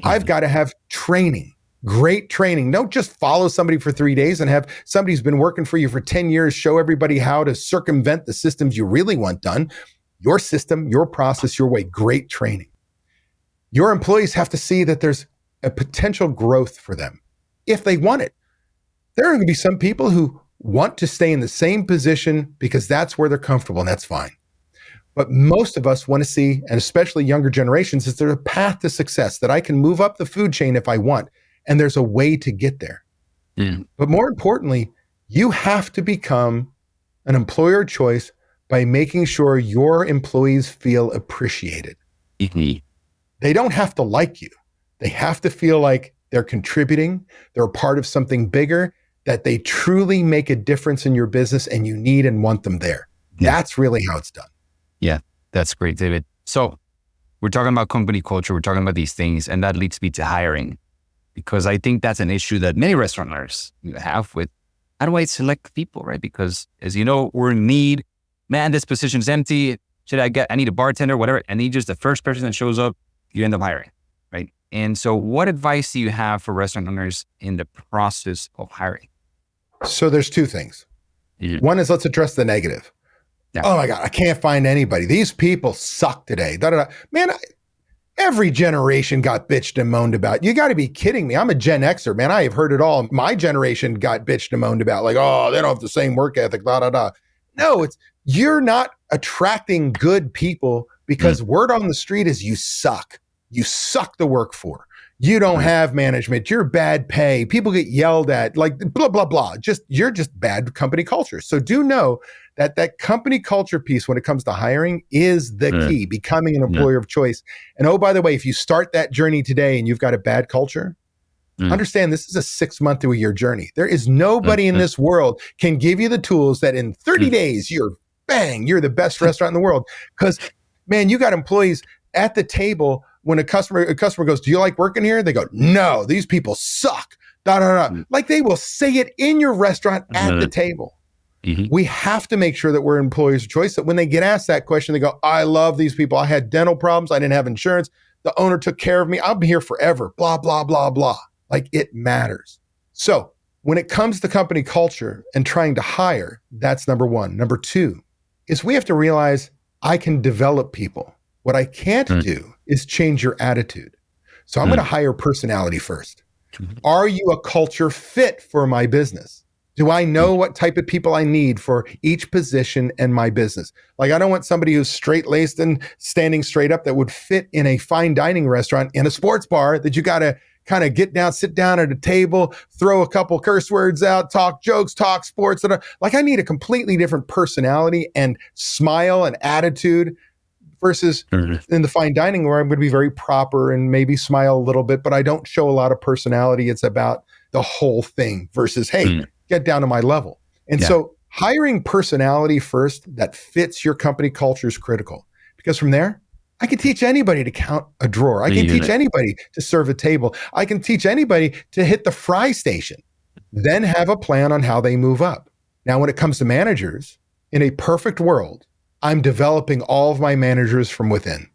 I've got to have training, great training. Don't just follow somebody for 3 days and have somebody who's been working for you for 10 years show everybody how to circumvent the systems you really want done. Your system, your process, your way, great training. Your employees have to see that there's a potential growth for them if they want it. There are going to be some people who want to stay in the same position because that's where they're comfortable, and that's fine. But most of us want to see, and especially younger generations, is there a path to success that I can move up the food chain if I want, and there's a way to get there. But more importantly, you have to become an employer of choice by making sure your employees feel appreciated. They don't have to like you. They have to feel like they're contributing, they're a part of something bigger, that they truly make a difference in your business and you need and want them there. That's really how it's done. Yeah, that's great, David. So we're talking about company culture, we're talking about these things, and that leads me to hiring, because I think that's an issue that many restaurant owners have with, how do I select people, right? Because as you know, we're in need. Man, this position's empty. I need a bartender, whatever. And you just the first person that shows up, you end up hiring, right? And so what advice do you have for restaurant owners in the process of hiring? So there's two things. One is, let's address the negative. Oh my God, I can't find anybody. These people suck today. Man, every generation got bitched and moaned about. You got to be kidding me. I'm a Gen Xer, man. I have heard it all. My generation got bitched and moaned about, like, oh, they don't have the same work ethic, No, you're not attracting good people because word on the street is you suck. You suck to work for. You don't have management. You're bad pay. People get yelled at, like blah, blah, blah. You're just bad company culture. So do know that company culture piece when it comes to hiring is the key, becoming an employer of choice. And oh, by the way, if you start that journey today and you've got a bad culture, understand this is a 6 month to a year journey. There is nobody in this world can give you the tools that in 30 days, you're the best restaurant in the world. Because man, you got employees at the table. When a customer goes, do you like working here? They go, no, these people suck. Like they will say it in your restaurant at the table. We have to make sure that we're employers of choice, that when they get asked that question, they go, I love these people. I had dental problems. I didn't have insurance. The owner took care of me. I'll be here forever. Blah, blah, blah, blah. Like it matters. So when it comes to company culture and trying to hire, that's number one. Number two is we have to realize I can develop people. What I can't do is change your attitude. So I'm going to hire personality first. Are you a culture fit for my business? Do I know what type of people I need for each position in my business? Like, I don't want somebody who's straight-laced and standing straight up that would fit in a fine dining restaurant in a sports bar that you got to kind of sit down at a table, throw a couple curse words out, talk jokes, talk sports. Like, I need a completely different personality and smile and attitude versus in the fine dining where I'm going to be very proper and maybe smile a little bit, but I don't show a lot of personality. It's about the whole thing versus, hey, get down to my level. And so hiring personality first that fits your company culture is critical, because from there, I can teach anybody to count a drawer. I can teach anybody to serve a table. I can teach anybody to hit the fry station, then have a plan on how they move up. Now, when it comes to managers, in a perfect world, I'm developing all of my managers from within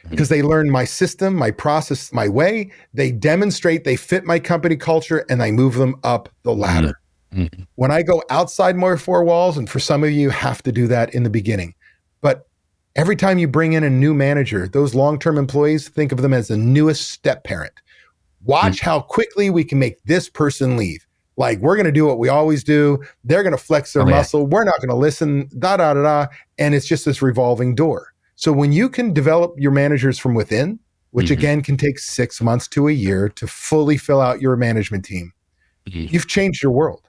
because they learn my system, my process, my way. They demonstrate they fit my company culture and I move them up the ladder. Mm-hmm. When I go outside my four walls, and for some of you have to do that in the beginning, but every time you bring in a new manager, those long-term employees, think of them as the newest step parent. Watch how quickly we can make this person leave. Like, we're going to do what we always do. They're going to flex their muscle. We're not going to listen, And it's just this revolving door. So when you can develop your managers from within, which again can take 6 months to a year to fully fill out your management team, you've changed your world.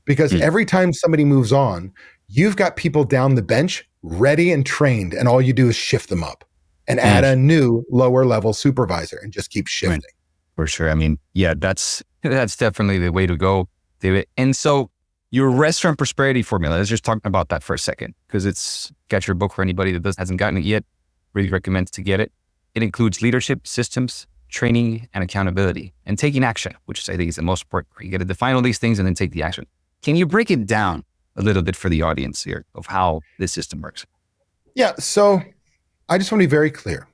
Because every time somebody moves on, you've got people down the bench ready and trained, and all you do is shift them up and add a new lower level supervisor and just keep shifting. Right. For sure. I mean, yeah, that's definitely the way to go, David. And so your restaurant prosperity formula, let's just talk about that for a second, because it's got your book for anybody that hasn't gotten it yet. Really recommend to get it. It includes leadership, systems, training, and accountability, and taking action, which I think is the most important. You got to define all these things and then take the action. Can you break it down a little bit for the audience here of how this system works? Yeah. So I just want to be very clear.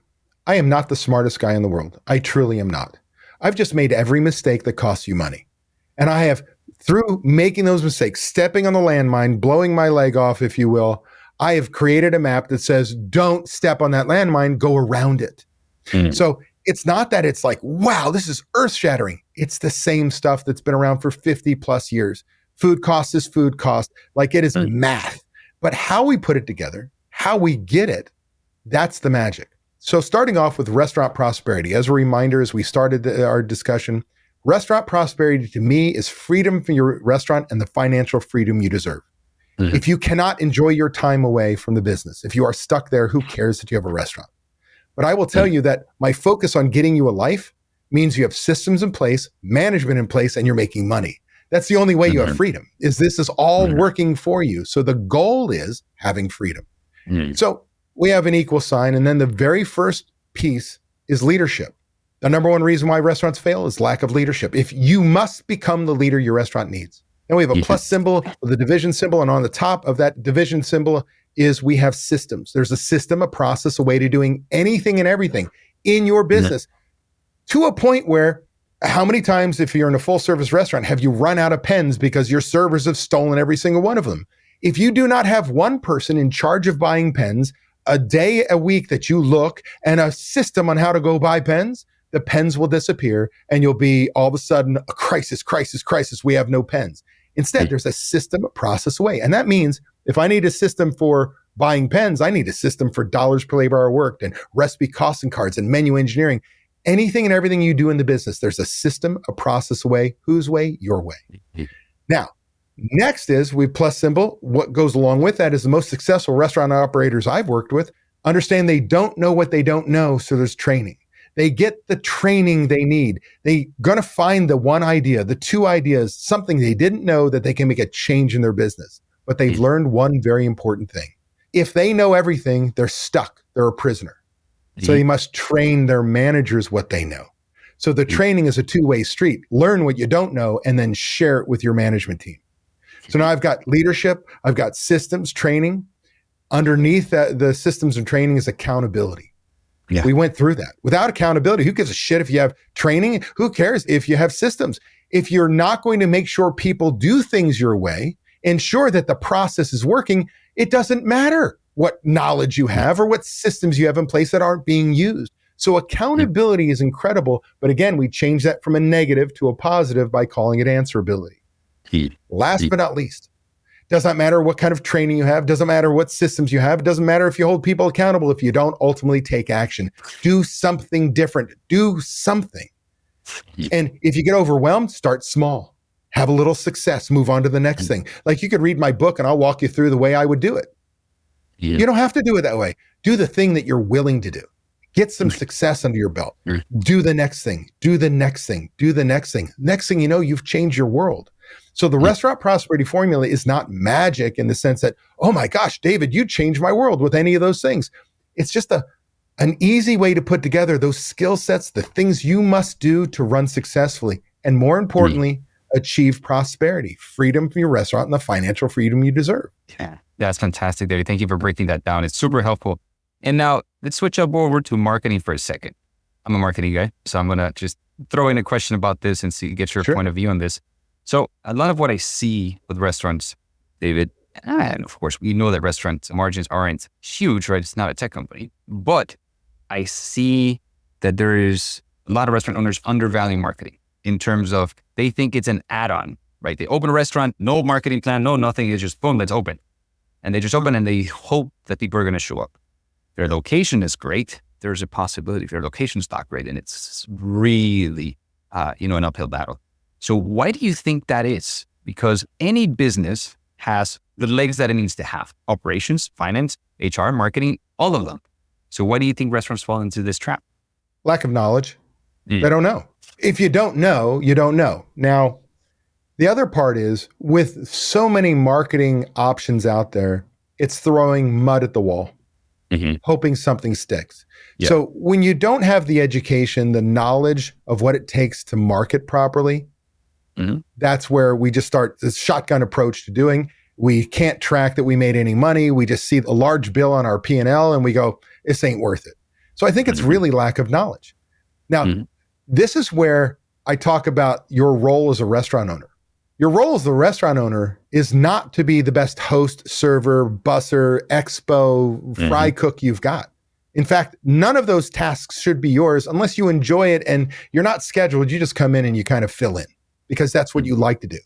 I am not the smartest guy in the world. I truly am not. I've just made every mistake that costs you money. And I have, through making those mistakes, stepping on the landmine, blowing my leg off, if you will, I have created a map that says, don't step on that landmine, go around it. So it's not that it's like, wow, this is earth shattering. It's the same stuff that's been around for 50 plus years. Food cost is food cost. Like, it is math. But how we put it together, how we get it, that's the magic. So starting off with restaurant prosperity, as a reminder, as we started our discussion, restaurant prosperity to me is freedom from your restaurant and the financial freedom you deserve. If you cannot enjoy your time away from the business, if you are stuck there, who cares that you have a restaurant? But I will tell you that my focus on getting you a life means you have systems in place, management in place, and you're making money. That's the only way you have freedom, is this is all working for you. So the goal is having freedom. So we have an equal sign. And then the very first piece is leadership. The number one reason why restaurants fail is lack of leadership. If you must become the leader your restaurant needs. Then we have a plus symbol with a division symbol. And on the top of that division symbol is we have systems. There's a system, a process, a way to doing anything and everything in your business to a point where, how many times, if you're in a full service restaurant, have you run out of pens because your servers have stolen every single one of them? If you do not have one person in charge of buying pens, a day a week that you look, and a system on how to go buy pens, the pens will disappear and you'll be all of a sudden a crisis. We have no pens. Instead, there's a system, a process, a way. And that means if I need a system for buying pens, I need a system for dollars per labor hour worked and recipe costing cards and menu engineering. Anything and everything you do in the business, there's a system, a process, a way. Whose way? Your way. Now, next is we plus symbol. What goes along with that is the most successful restaurant operators I've worked with understand they don't know what they don't know. So there's training. They get the training they need. They're going to find the one idea, the two ideas, something they didn't know that they can make a change in their business. But they've learned one very important thing. If they know everything, they're stuck. They're a prisoner. So they must train their managers what they know. So the training is a two-way street. Learn what you don't know and then share it with your management team. So now I've got leadership, I've got systems, training. Underneath the systems and training is accountability. We went through that. Without accountability, who gives a shit if you have training? Who cares if you have systems? If you're not going to make sure people do things your way, ensure that the process is working, it doesn't matter what knowledge you have or what systems you have in place that aren't being used. So accountability is incredible. But again, we change that from a negative to a positive by calling it answerability. Last but not least, does not matter what kind of training you have, doesn't matter what systems you have, it doesn't matter if you hold people accountable if you don't ultimately take action. Do something different. Do something. And if you get overwhelmed, start small. Have a little success, move on to the next thing. Like, you could read my book and I'll walk you through the way I would do it. You don't have to do it that way. Do the thing that you're willing to do. Get some success under your belt. Do the next thing. Do the next thing. Do the next thing. Next thing you know, you've changed your world. So the restaurant prosperity formula is not magic in the sense that, oh my gosh, David, you changed my world with any of those things. It's just an easy way to put together those skill sets, the things you must do to run successfully. And more importantly, achieve prosperity, freedom from your restaurant, and the financial freedom you deserve. Yeah, that's fantastic, David. Thank you for breaking that down. It's super helpful. And now let's switch up over to marketing for a second. I'm a marketing guy, so I'm going to just throw in a question about this and get your point of view on this. So a lot of what I see with restaurants, David, and of course, we know that restaurant margins aren't huge, right? It's not a tech company, but I see that there is a lot of restaurant owners undervaluing marketing in terms of they think it's an add-on, right? They open a restaurant, no marketing plan, no nothing. It's just boom, let's open. And they just open and they hope that people are going to show up. Their location is great. There's a possibility if their location's not great and it's really, an uphill battle. So why do you think that is? Because any business has the legs that it needs to have: operations, finance, HR, marketing, all of them. So why do you think restaurants fall into this trap? Lack of knowledge. They don't know. If you don't know, you don't know. Now, the other part is with so many marketing options out there, it's throwing mud at the wall, hoping something sticks. Yeah. So when you don't have the education, the knowledge of what it takes to market properly, that's where we just start this shotgun approach to doing. We can't track that we made any money. We just see a large bill on our P&L and we go, this ain't worth it. So I think it's really lack of knowledge. Now, this is where I talk about your role as a restaurant owner. Your role as the restaurant owner is not to be the best host, server, busser, expo, fry cook you've got. In fact, none of those tasks should be yours unless you enjoy it and you're not scheduled. You just come in and you kind of fill in because that's what you like to do.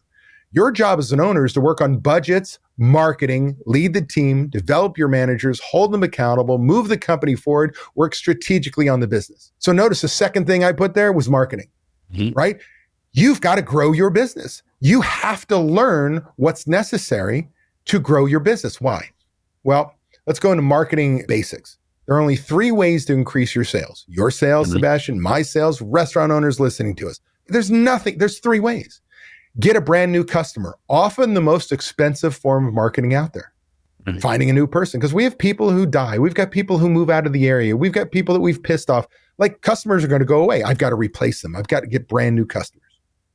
Your job as an owner is to work on budgets, marketing, lead the team, develop your managers, hold them accountable, move the company forward, work strategically on the business. So notice the second thing I put there was marketing, right? You've got to grow your business. You have to learn what's necessary to grow your business. Why? Well, let's go into marketing basics. There are only 3 ways to increase your sales. Your sales, Sebastian, my sales, restaurant owners listening to us. There's 3 ways. Get a brand new customer, often the most expensive form of marketing out there. Finding a new person, because we have people who die. We've got people who move out of the area. We've got people that we've pissed off. Like, customers are going to go away. I've got to replace them. I've got to get brand new customers.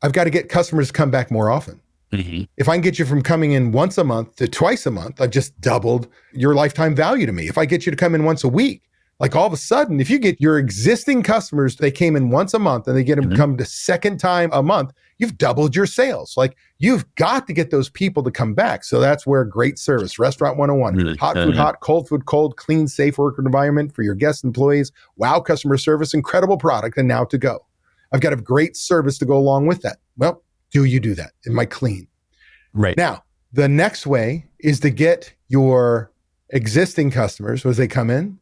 I've got to get customers to come back more often. If I can get you from coming in once a month to twice a month, I've just doubled your lifetime value to me. If I get you to come in once a week, like all of a sudden, if you get your existing customers, they came in once a month and they get them to come the second time a month, you've doubled your sales. Like, you've got to get those people to come back. So that's where great service, Restaurant 101, hot food hot, cold food cold, clean, safe work environment for your guests, employees, wow customer service, incredible product, and now to go. I've got a great service to go along with that. Well, do you do that? Am I clean? Right. Now, the next way is to get your existing customers, as they come in,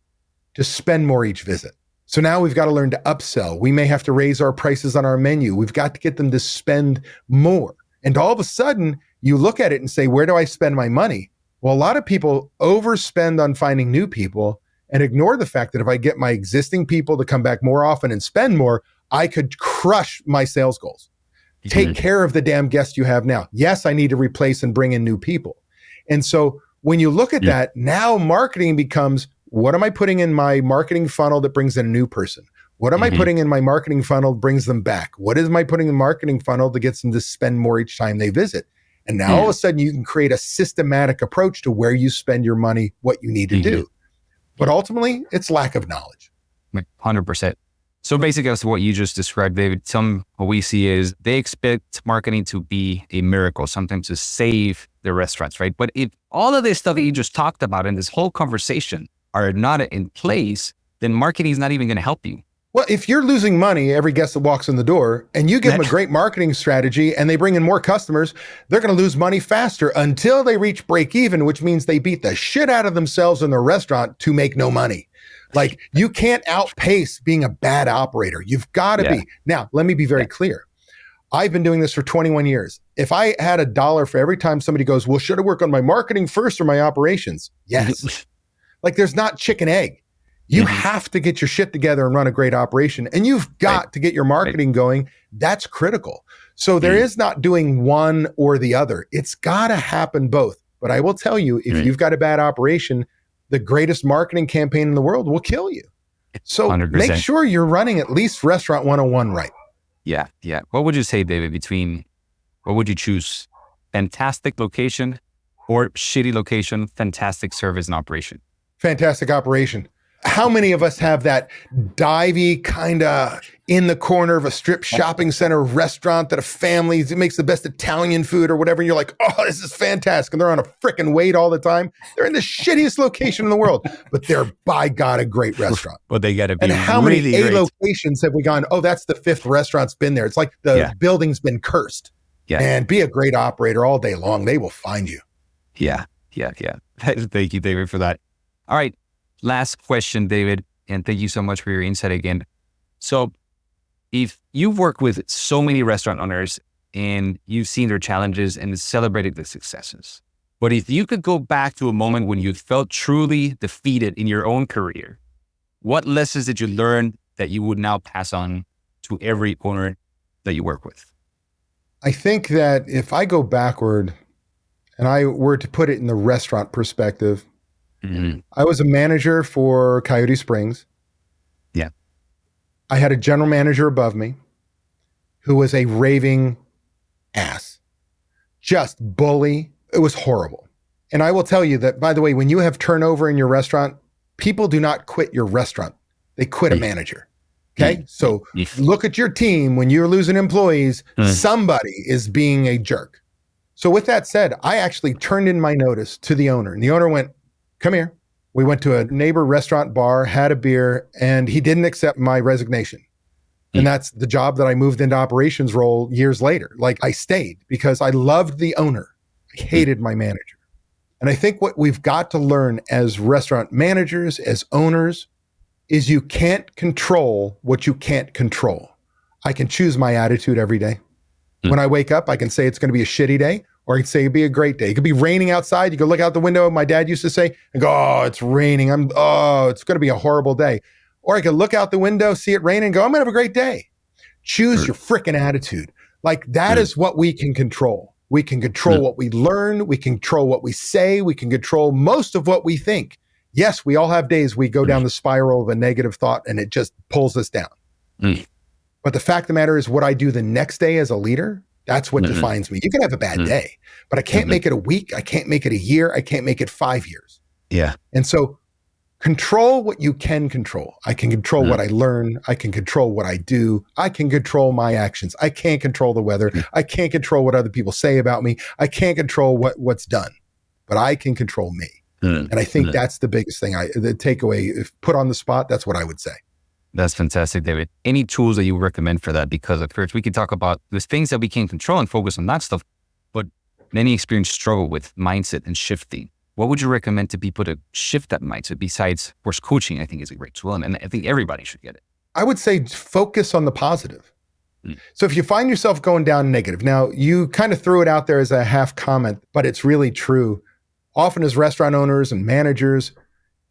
to spend more each visit. So now we've got to learn to upsell. We may have to raise our prices on our menu. We've got to get them to spend more. And all of a sudden, you look at it and say, where do I spend my money? Well, a lot of people overspend on finding new people and ignore the fact that if I get my existing people to come back more often and spend more, I could crush my sales goals. Take care of the damn guests you have now. Yes, I need to replace and bring in new people. And so when you look at that, now marketing becomes, what am I putting in my marketing funnel that brings in a new person? What am I putting in my marketing funnel that brings them back? What am I putting in the marketing funnel that gets them to spend more each time they visit? And now all of a sudden you can create a systematic approach to where you spend your money, what you need to do. But ultimately, it's lack of knowledge. 100%. So basically, that's what you just described, David. What we see is they expect marketing to be a miracle, something to save their restaurants, right? But if all of this stuff that you just talked about in this whole conversation are not in place, then marketing is not even going to help you. Well, if you're losing money every guest that walks in the door and you give them a great marketing strategy and they bring in more customers, they're going to lose money faster until they reach break even, which means they beat the shit out of themselves in their restaurant to make no money. Like, you can't outpace being a bad operator. You've got to be. Now, let me be very clear. I've been doing this for 21 years. If I had $1 for every time somebody goes, well, should I work on my marketing first or my operations? Yes. Like, there's not chicken egg. You have to get your shit together and run a great operation. And you've got to get your marketing going. That's critical. So there is not doing one or the other. It's got to happen both. But I will tell you, if you've got a bad operation, the greatest marketing campaign in the world will kill you. So 100%. Make sure you're running at least Restaurant 101 right. Yeah. What would you say, David, between what would you choose? Fantastic location or shitty location, fantastic service and operation? Fantastic operation. How many of us have that divey kind of in the corner of a strip shopping center restaurant that a family makes the best Italian food or whatever, and you're like, oh, this is fantastic, and they're on a freaking wait all the time. They're in the shittiest location in the world, but they're, by God, a great restaurant. Well, they got to be And how really many great. locations have we gone, oh, that's the fifth restaurant's been there. It's like the building's been cursed. Yeah. And be a great operator all day long. They will find you. Yeah. Thank you, David, for that. All right. Last question, David, and thank you so much for your insight again. So if you've worked with so many restaurant owners and you've seen their challenges and celebrated the successes, but if you could go back to a moment when you felt truly defeated in your own career, what lessons did you learn that you would now pass on to every owner that you work with? I think that if I go backward and I were to put it in the restaurant perspective, I was a manager for Coyote Springs. Yeah. I had a general manager above me who was a raving ass, just bully. It was horrible. And I will tell you that, by the way, when you have turnover in your restaurant, people do not quit your restaurant. They quit a manager. Okay. So look at your team. When you're losing employees, somebody is being a jerk. So with that said, I actually turned in my notice to the owner, and the owner went, come here. We went to a neighbor restaurant bar, had a beer, and he didn't accept my resignation. And that's the job that I moved into operations role years later. Like, I stayed because I loved the owner. I hated my manager. And I think what we've got to learn as restaurant managers, as owners, is you can't control what you can't control. I can choose my attitude every day. When I wake up, I can say it's going to be a shitty day, or I can say it'd be a great day. It could be raining outside. You can look out the window, my dad used to say, and go, oh, it's raining. It's going to be a horrible day. Or I could look out the window, see it rain, and go, I'm going to have a great day. Choose your freaking attitude. Like, that is what we can control. We can control what we learn. We can control what we say. We can control most of what we think. Yes, we all have days we go down the spiral of a negative thought and it just pulls us down. But the fact of the matter is, what I do the next day as a leader, that's what defines me. You can have a bad day, but I can't make it a week. I can't make it a year. I can't make it 5 years. Yeah. And so control what you can control. I can control what I learn. I can control what I do. I can control my actions. I can't control the weather. I can't control what other people say about me. I can't control what's done, but I can control me. And I think that's the biggest thing. The takeaway, if put on the spot, that's what I would say. That's fantastic, David. Any tools that you recommend for that? Because at first we can talk about the things that we can control and focus on that stuff, but many experience struggle with mindset and shifting. What would you recommend to people to shift that mindset besides, of course, coaching? I think is a great tool, and I think everybody should get it. I would say focus on the positive. So if you find yourself going down negative, now you kind of threw it out there as a half comment, but it's really true. Often as restaurant owners and managers,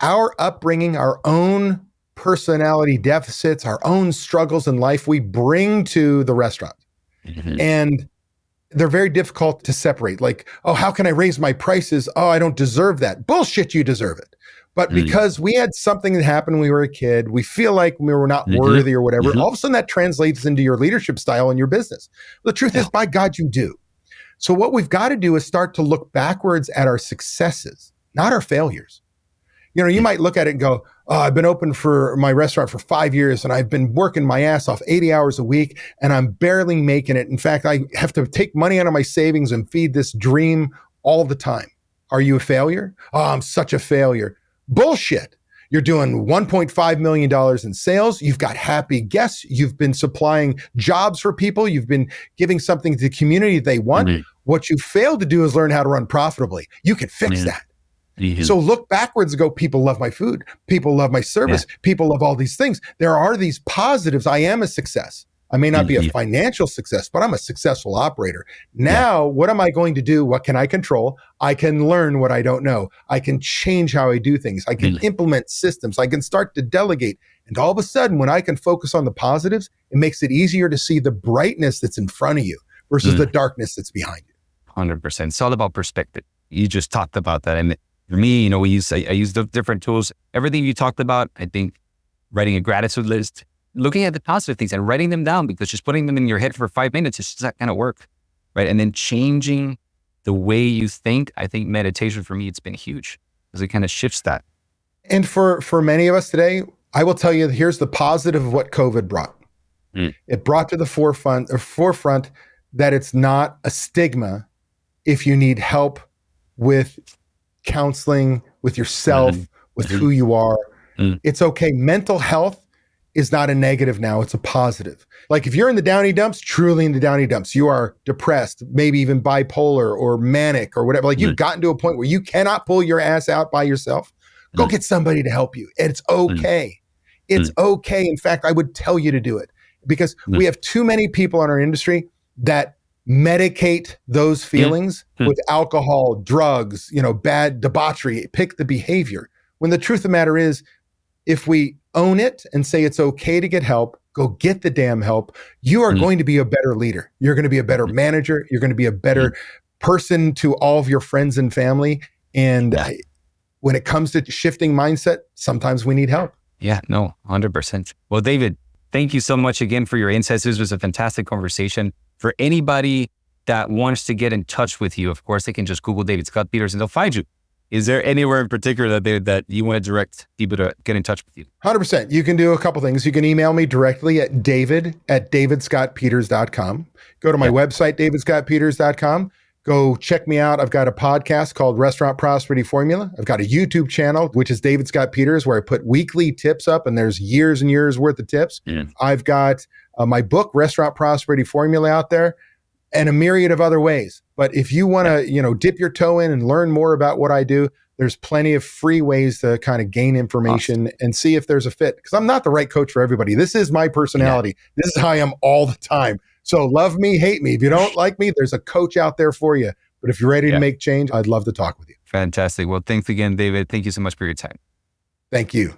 our upbringing, our own personality deficits, our own struggles in life, we bring to the restaurant. And they're very difficult to separate. Like, oh, how can I raise my prices? Oh, I don't deserve that. Bullshit, you deserve it. But because we had something that happened when we were a kid, we feel like we were not worthy or whatever. All of a sudden that translates into your leadership style in your business. The truth is, by God, you do. So what we've got to do is start to look backwards at our successes, not our failures. You know, you might look at it and go, oh, I've been open for my restaurant for 5 years and I've been working my ass off 80 hours a week and I'm barely making it. In fact, I have to take money out of my savings and feed this dream all the time. Are you a failure? Oh, I'm such a failure. Bullshit. You're doing $1.5 million in sales. You've got happy guests. You've been supplying jobs for people. You've been giving something to the community they want. What you failed to do is learn how to run profitably. You can fix that. So look backwards and go, people love my food. People love my service. People love all these things. There are these positives. I am a success. I may not be a financial success, but I'm a successful operator. Now, what am I going to do? What can I control? I can learn what I don't know. I can change how I do things. I can implement systems. I can start to delegate. And all of a sudden, when I can focus on the positives, it makes it easier to see the brightness that's in front of you versus the darkness that's behind you. 100%. It's all about perspective. You just talked about that. And for me, you know, I use the different tools. Everything you talked about, I think writing a gratitude list, looking at the positive things and writing them down, because just putting them in your head for 5 minutes is just not going to work. right? And then changing the way you think. I think meditation for me, it's been huge because it kind of shifts that. And for many of us today, I will tell you, here's the positive of what COVID brought. It brought to the forefront that it's not a stigma if you need help with counseling, with yourself, with who you are. It's okay. Mental health is not a negative now, it's a positive. Like if you're in the downy dumps, truly in the downy dumps, you are depressed, maybe even bipolar or manic or whatever. Like you've gotten to a point where you cannot pull your ass out by yourself. Go get somebody to help you. It's okay. It's okay. In fact, I would tell you to do it because we have too many people in our industry that medicate those feelings with alcohol, drugs, bad debauchery, pick the behavior. When the truth of the matter is, if we own it and say it's okay to get help, go get the damn help, you are going to be a better leader. You're going to be a better manager. You're going to be a better person to all of your friends and family. And when it comes to shifting mindset, sometimes we need help. Yeah, no, 100%. Well, David, thank you so much again for your insights. This was a fantastic conversation. For anybody that wants to get in touch with you, of course, they can just Google David Scott Peters and they'll find you. Is there anywhere in particular that you want to direct people to get in touch with you? 100%. You can do a couple things. You can email me directly at david@davidscottpeters.com. Go to my website, davidscottpeters.com. Go check me out. I've got a podcast called Restaurant Prosperity Formula. I've got a YouTube channel, which is David Scott Peters, where I put weekly tips up and there's years and years worth of tips. I've got my book, Restaurant Prosperity Formula, out there, and a myriad of other ways. But if you want to, dip your toe in and learn more about what I do, there's plenty of free ways to kind of gain information and see if there's a fit. Because I'm not the right coach for everybody. This is my personality. This is how I am all the time. So love me, hate me. If you don't like me, there's a coach out there for you. But if you're ready to make change, I'd love to talk with you. Fantastic. Well, thanks again, David. Thank you so much for your time. Thank you.